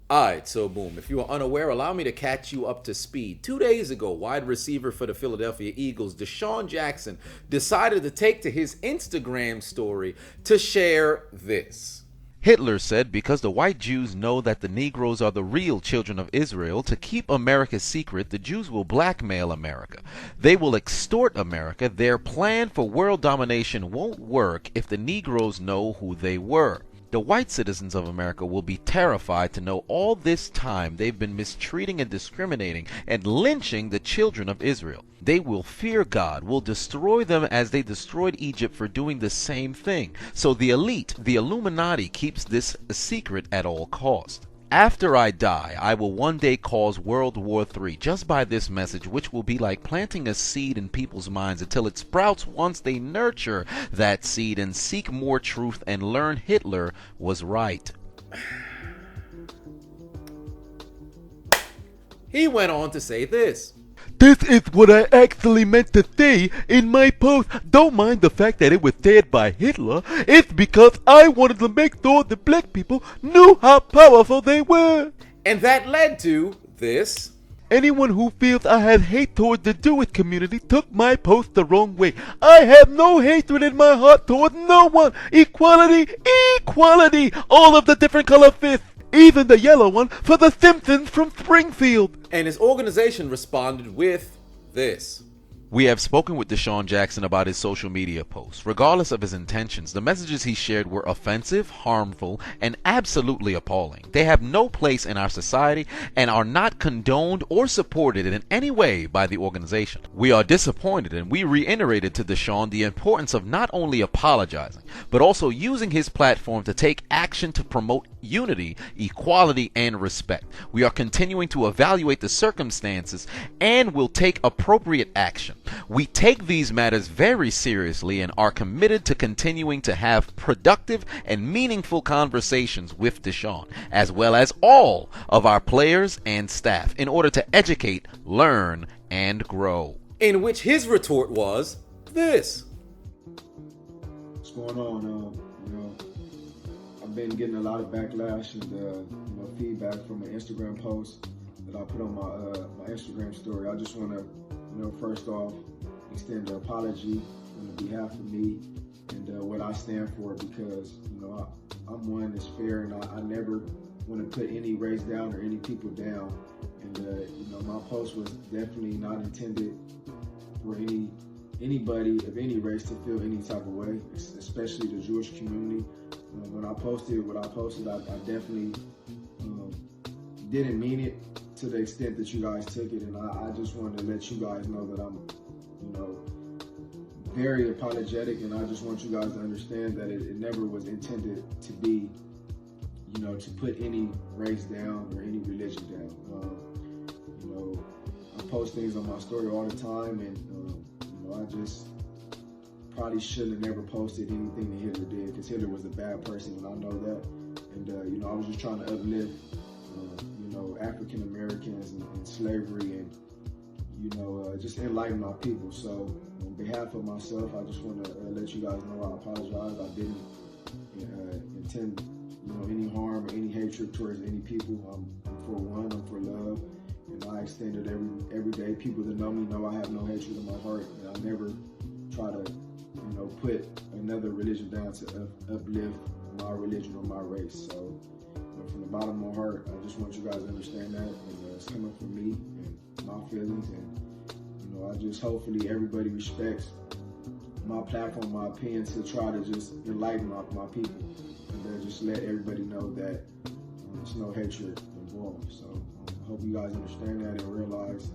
Alright, so boom. If you are unaware, allow me to catch you up to speed. 2 days ago, wide receiver for the Philadelphia Eagles, Desean Jackson, decided to take to his Instagram story to share this. Hitler said because the white Jews know that the Negroes are the real children of Israel, to keep America secret, the Jews will blackmail America. They will extort America. Their plan for world domination won't work if the Negroes know who they were. The white citizens of America will be terrified to know all this time they've been mistreating and discriminating and lynching the children of Israel. They will fear God, will destroy them as they destroyed Egypt for doing the same thing. So the elite, the Illuminati, keeps this a secret at all costs. After I die, I will one day cause World War III just by this message, which will be like planting a seed in people's minds until it sprouts once they nurture that seed and seek more truth and learn Hitler was right. He went on to say this. This is what I actually meant to say in my post. Don't mind the fact that it was said by Hitler. It's because I wanted to make sure the black people knew how powerful they were. And that led to this. Anyone who feels I have hate towards the Jewish community took my post the wrong way. I have no hatred in my heart towards no one. Equality, equality. All of the different color fists. Even the yellow one for the Simpsons from Springfield. And his organization responded with this. We have spoken with Desean Jackson about his social media posts. Regardless of his intentions, the messages he shared were offensive, harmful, and absolutely appalling. They have no place in our society and are not condoned or supported in any way by the organization. We are disappointed, and we reiterated to Desean the importance of not only apologizing, but also using his platform to take action to promote unity, equality, and respect. We are continuing to evaluate the circumstances and will take appropriate action. We take these matters very seriously and are committed to continuing to have productive and meaningful conversations with Desean, as well as all of our players and staff, in order to educate, learn, and grow. In which his retort was this. What's going on? I've been getting a lot of backlash and feedback from an Instagram post that I put on my Instagram story. I just want to, first off, extend an apology on behalf of me and what I stand for, because I'm one that's fair, and I never want to put any race down or any people down. And my post was definitely not intended for anybody of any race to feel any type of way, especially the Jewish community. When I posted what I posted, I definitely didn't mean it to the extent that you guys took it, and I just wanted to let you guys know that I'm, very apologetic, and I just want you guys to understand that it never was intended to be, to put any race down or any religion down. I post things on my story all the time, and I just probably shouldn't have never posted anything that Hitler did, because Hitler was a bad person, and I know that. And I was just trying to uplift African Americans and slavery, and just enlighten my people. So on behalf of myself, I just want to let you guys know I apologize. I didn't intend any harm or any hatred towards any people. I'm for one, I'm for love, and I extend it every day. People that know me know I have no hatred in my heart, and I never try to put another religion down to uplift my religion or my race. So from the bottom of my heart, I just want you guys to understand that, and it's coming from me and my feelings, and I just hopefully everybody respects my platform, my opinion, to try to just enlighten my people, and just let everybody know that there's no hatred involved. So I hope you guys understand that and realize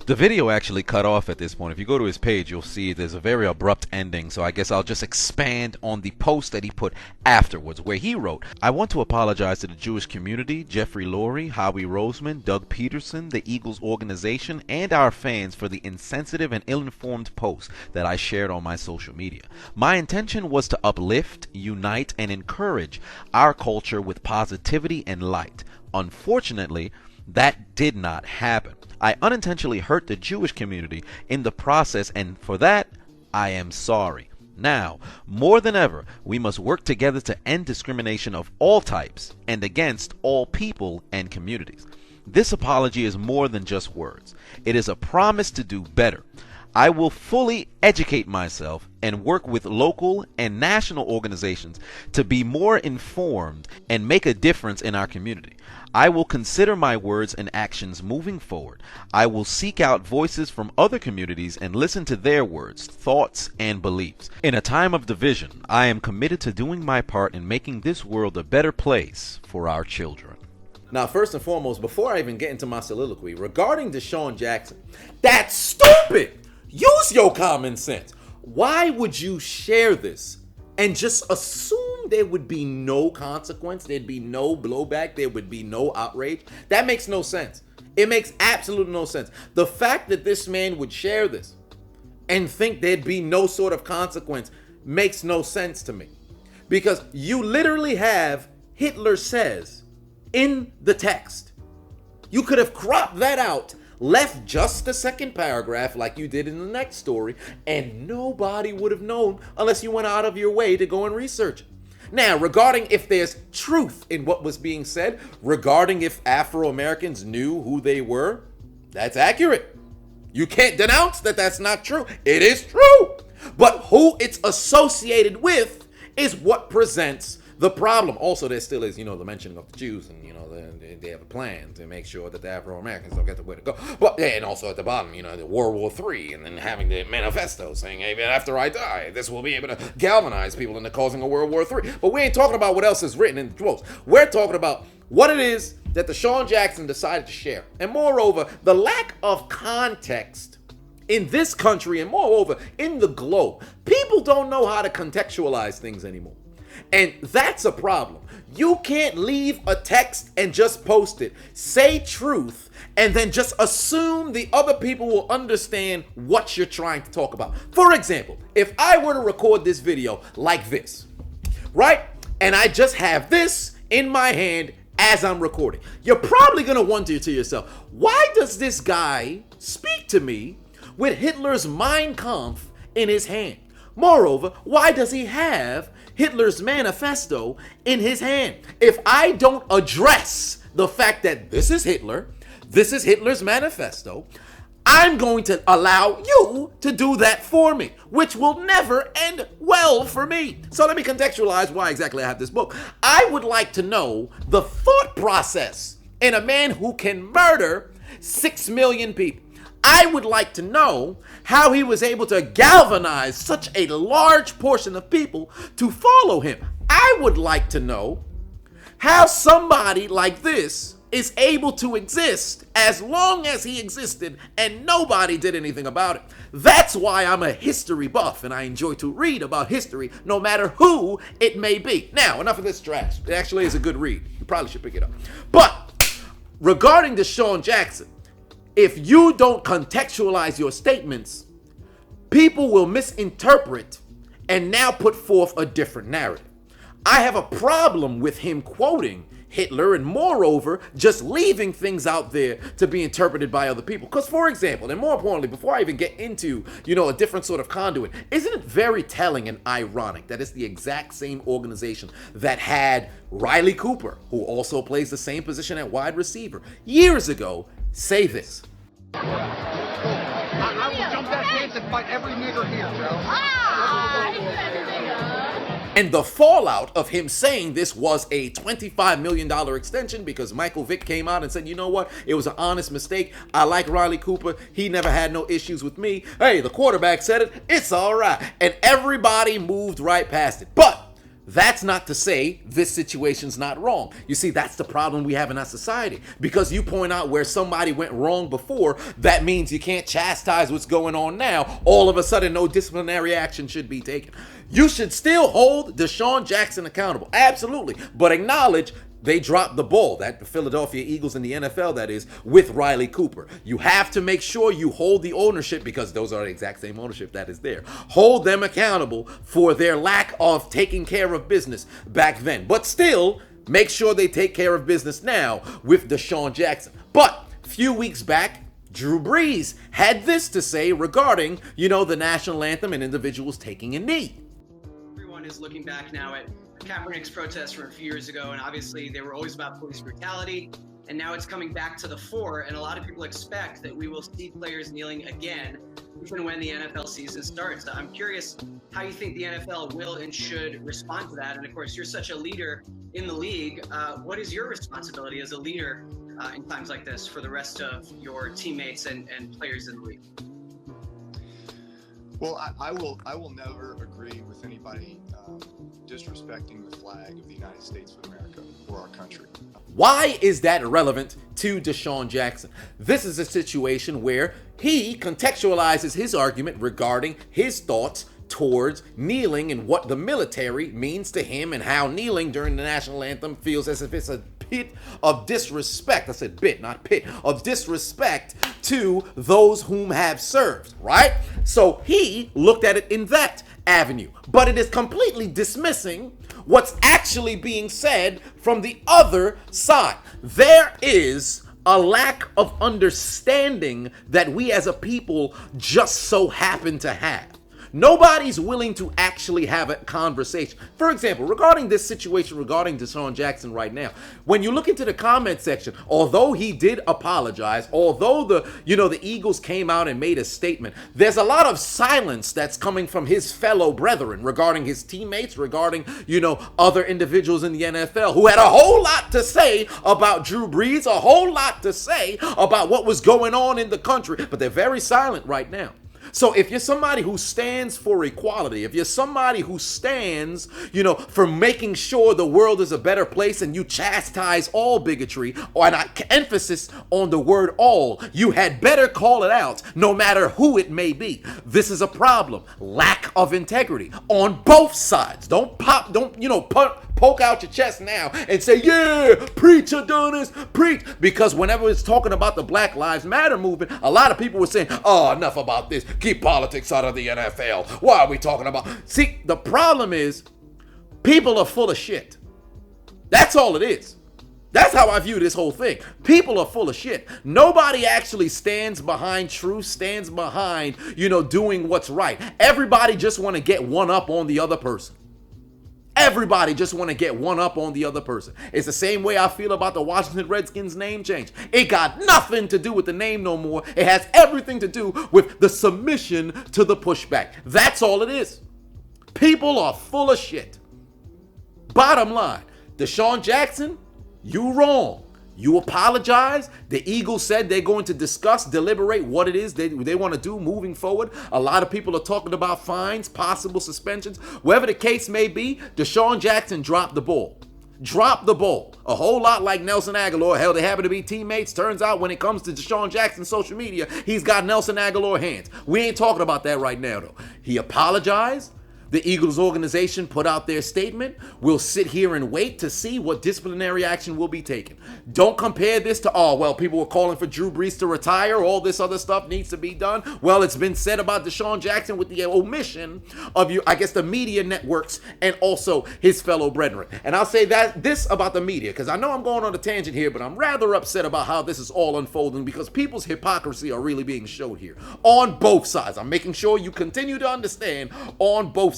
The video actually cut off at this point. If you go to his page, you'll see there's a very abrupt ending, so I guess I'll just expand on the post that he put afterwards, where he wrote, "I want to apologize to the Jewish community, Jeffrey Lurie, Howie Roseman, Doug Peterson, the Eagles organization, and our fans for the insensitive and ill-informed post that I shared on my social media. My intention was to uplift, unite, and encourage our culture with positivity and light. Unfortunately, that did not happen. I unintentionally hurt the Jewish community in the process, and for that, I am sorry. Now, more than ever, we must work together to end discrimination of all types and against all people and communities. This apology is more than just words. It is a promise to do better. I will fully educate myself and work with local and national organizations to be more informed and make a difference in our community. I will consider my words and actions moving forward. I will seek out voices from other communities and listen to their words, thoughts, and beliefs. In a time of division, I am committed to doing my part in making this world a better place for our children. Now, first and foremost, before I even get into my soliloquy regarding Desean Jackson, that's stupid. Use your common sense. Why would you share this and just assume there would be no consequence, there'd be no blowback, there would be no outrage? That makes no sense. It makes absolutely no sense. The fact that this man would share this and think there'd be no sort of consequence makes no sense to me. Because you literally have Hitler says in the text. You could have cropped that out, left just the second paragraph like you did in the next story, and nobody would have known unless you went out of your way to go and research it. Now, regarding if there's truth in what was being said, regarding if Afro-Americans knew who they were, that's accurate. You can't denounce that that's not true. It is true. But who it's associated with is what presents the problem. Also, there still is, the mentioning of the Jews, and, they have a plan to make sure that the Afro-Americans don't get the way to go. But, and also at the bottom, the World War III, and then having the manifesto saying, hey, after I die, this will be able to galvanize people into causing a World War III. But we ain't talking about what else is written in the quotes. We're talking about what it is that Desean Jackson decided to share. And moreover, the lack of context in this country, and moreover, in the globe. People don't know how to contextualize things anymore. And that's a problem. You can't leave a text and just post it. Say truth and then just assume the other people will understand what you're trying to talk about. For example, if I were to record this video like this, right? And I just have this in my hand as I'm recording. You're probably going to wonder to yourself, why does this guy speak to me with Hitler's Mein Kampf in his hand? Moreover, why does he have Hitler's manifesto in his hand? If I don't address the fact that this is Hitler, this is Hitler's manifesto, I'm going to allow you to do that for me, which will never end well for me. So let me contextualize why exactly I have this book. I would like to know the thought process in a man who can murder 6 million people. I would like to know how he was able to galvanize such a large portion of people to follow him. I would like to know how somebody like this is able to exist as long as he existed and nobody did anything about it. That's why I'm a history buff and I enjoy to read about history no matter who it may be. Now, enough of this trash. It actually is a good read. You probably should pick it up. But regarding Desean Jackson, if you don't contextualize your statements, people will misinterpret and now put forth a different narrative. I have a problem with him quoting Hitler and moreover, just leaving things out there to be interpreted by other people. Because for example, and more importantly, before I even get into, a different sort of conduit, isn't it very telling and ironic that it's the exact same organization that had Riley Cooper, who also plays the same position at wide receiver, years ago, say this. I will jump that fence and fight every nigger here, bro. And the fallout of him saying this was a $25 million extension because Michael Vick came out and said, you know what? It was an honest mistake. I like Riley Cooper. He never had no issues with me. Hey, the quarterback said it. It's all right. And everybody moved right past it. But that's not to say this situation's not wrong. You see, that's the problem we have in our society. Because you point out where somebody went wrong before, that means you can't chastise what's going on now. All of a sudden, no disciplinary action should be taken. You should still hold Desean Jackson accountable. Absolutely. But acknowledge they dropped the ball, that the Philadelphia Eagles in the NFL, that is, with Riley Cooper. You have to make sure you hold the ownership, because those are the exact same ownership that is there. Hold them accountable for their lack of taking care of business back then. But still, make sure they take care of business now with Desean Jackson. But a few weeks back, Drew Brees had this to say regarding, the national anthem and individuals taking a knee. is looking back now at Kaepernick's protests from a few years ago, and obviously they were always about police brutality, and now it's coming back to the fore, and a lot of people expect that we will see players kneeling again, even when the NFL season starts. I'm curious how you think the NFL will and should respond to that, and of course, you're such a leader in the league. What is your responsibility as a leader in times like this for the rest of your teammates and players in the league? Well, I will never agree with anybody disrespecting the flag of the United States of America or our country. Why is that relevant to Desean Jackson? This is a situation where he contextualizes his argument regarding his thoughts towards kneeling and what the military means to him, and how kneeling during the national anthem feels as if it's a bit of disrespect. I said bit, not pit, of disrespect to those whom have served, right? So he looked at it in that avenue, but it is completely dismissing what's actually being said from the other side. There is a lack of understanding that we as a people just so happen to have. Nobody's willing to actually have a conversation. For example, regarding this situation, regarding Desean Jackson right now, when you look into the comment section, although he did apologize, although the Eagles came out and made a statement, there's a lot of silence that's coming from his fellow brethren regarding his teammates, regarding, other individuals in the NFL who had a whole lot to say about Drew Brees, a whole lot to say about what was going on in the country, but they're very silent right now. So if you're somebody who stands for equality, if you're somebody who stands, for making sure the world is a better place, and you chastise all bigotry, or an emphasis on the word all, you had better call it out, no matter who it may be. This is a problem. Lack of integrity on both sides. Don't poke out your chest now and say, yeah, preach, Adonis, preach. Because whenever it's talking about the Black Lives Matter movement, a lot of people were saying, oh, enough about this. Keep politics out of the NFL. Why are we talking about? See, the problem is people are full of shit. That's all it is. That's how I view this whole thing. People are full of shit. Nobody actually stands behind truth, stands behind, doing what's right. Everybody just want to get one up on the other person. Everybody just want to get one up on the other person. It's the same way I feel about the Washington Redskins name change. It got nothing to do with the name no more. It has everything to do with the submission to the pushback. That's all it is. People are full of shit. Bottom line, Desean Jackson, you wrong. You apologize. The Eagles said they're going to discuss, deliberate what it is they want to do moving forward. A lot of people are talking about fines, possible suspensions. Whatever the case may be, Desean Jackson dropped the ball. Dropped the ball. A whole lot like Nelson Aguilar. Hell, they happen to be teammates. Turns out when it comes to Desean Jackson's social media, he's got Nelson Aguilar hands. We ain't talking about that right now, though. He apologized. The Eagles organization put out their statement. We'll sit here and wait to see what disciplinary action will be taken. Don't compare this to, people were calling for Drew Brees to retire. All this other stuff needs to be done. Well, it's been said about Desean Jackson with the omission of the media networks and also his fellow brethren. And I'll say this about the media, because I know I'm going on a tangent here, but I'm rather upset about how this is all unfolding, because people's hypocrisy are really being showed here on both sides. I'm making sure you continue to understand on both sides.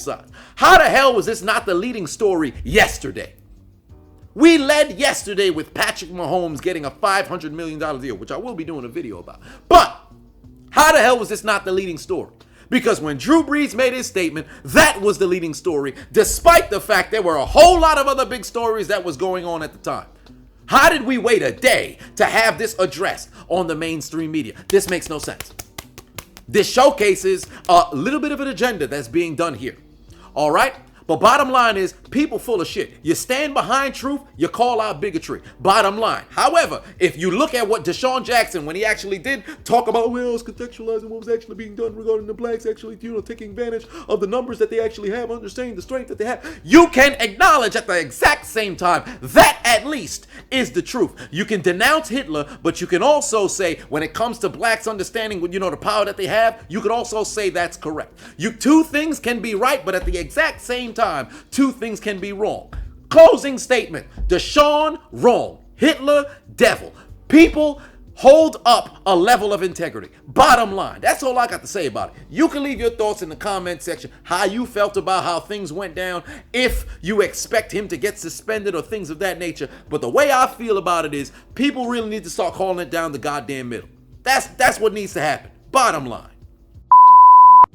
How the hell was this not the leading story yesterday? We led yesterday with Patrick Mahomes getting a $500 million deal, which I will be doing a video about. But how the hell was this not the leading story? Because when Drew Brees made his statement, that was the leading story, despite the fact there were a whole lot of other big stories that was going on at the time. How did we wait a day to have this addressed on the mainstream media? This makes no sense. This showcases a little bit of an agenda that's being done here. All right? But bottom line is, people full of shit. You stand behind truth, you call out bigotry. Bottom line. However, if you look at what Desean Jackson, when he actually did talk about, it's contextualizing what was actually being done regarding the blacks actually, taking advantage of the numbers that they actually have, understanding the strength that they have, you can acknowledge at the exact same time that at least is the truth. You can denounce Hitler, but you can also say, when it comes to blacks understanding, the power that they have, you could also say that's correct. Two things can be right, but at the exact same time, two things can be wrong. Closing statement. Desean, wrong. Hitler, devil. People Hold up a level of integrity. Bottom line. That's all I got to say about it. You can leave your thoughts in the comment section, how you felt about how things went down, if you expect him to get suspended or things of that nature. But the way I feel about it is people really need to start calling it down the goddamn middle. That's what needs to happen. Bottom line.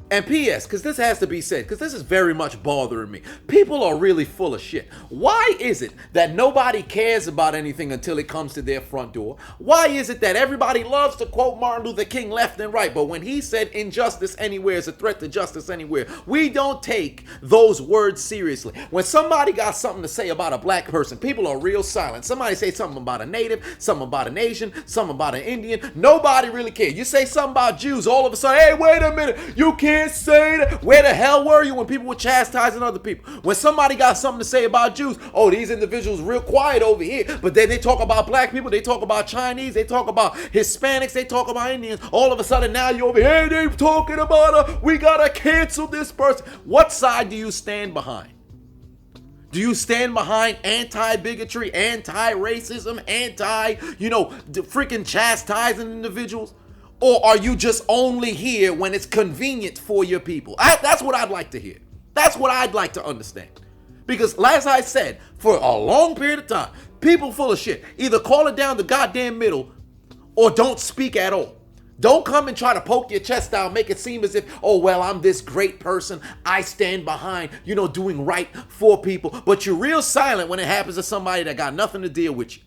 And P.S., because this has to be said, because this is very much bothering me. People are really full of shit. Why is it that nobody cares about anything until it comes to their front door? Why is it that everybody loves to quote Martin Luther King left and right, but when he said injustice anywhere is a threat to justice anywhere, we don't take those words seriously. When somebody got something to say about a black person, people are real silent. Somebody say something about a native, something about an Asian, something about an Indian. Nobody really cares. You say something about Jews, all of a sudden, hey, wait a minute, you can't say that. Where the hell were you when people were chastising other people? When somebody got something to say about Jews, oh, these individuals real quiet over here. But then they talk about black people, they talk about Chinese, they talk about Hispanics, they talk about Indians. All of a sudden now you're over here, hey, they talking about we gotta cancel this person. What side do you stand behind? Do you stand behind anti-bigotry, anti-racism, freaking chastising individuals? Or are you just only here when it's convenient for your people? That's what I'd like to hear. That's what I'd like to understand. Because as I said, for a long period of time, people full of shit. Either call it down the goddamn middle or don't speak at all. Don't come and try to poke your chest out, make it seem as if, oh, well, I'm this great person. I stand behind, doing right for people. But you're real silent when it happens to somebody that got nothing to deal with you.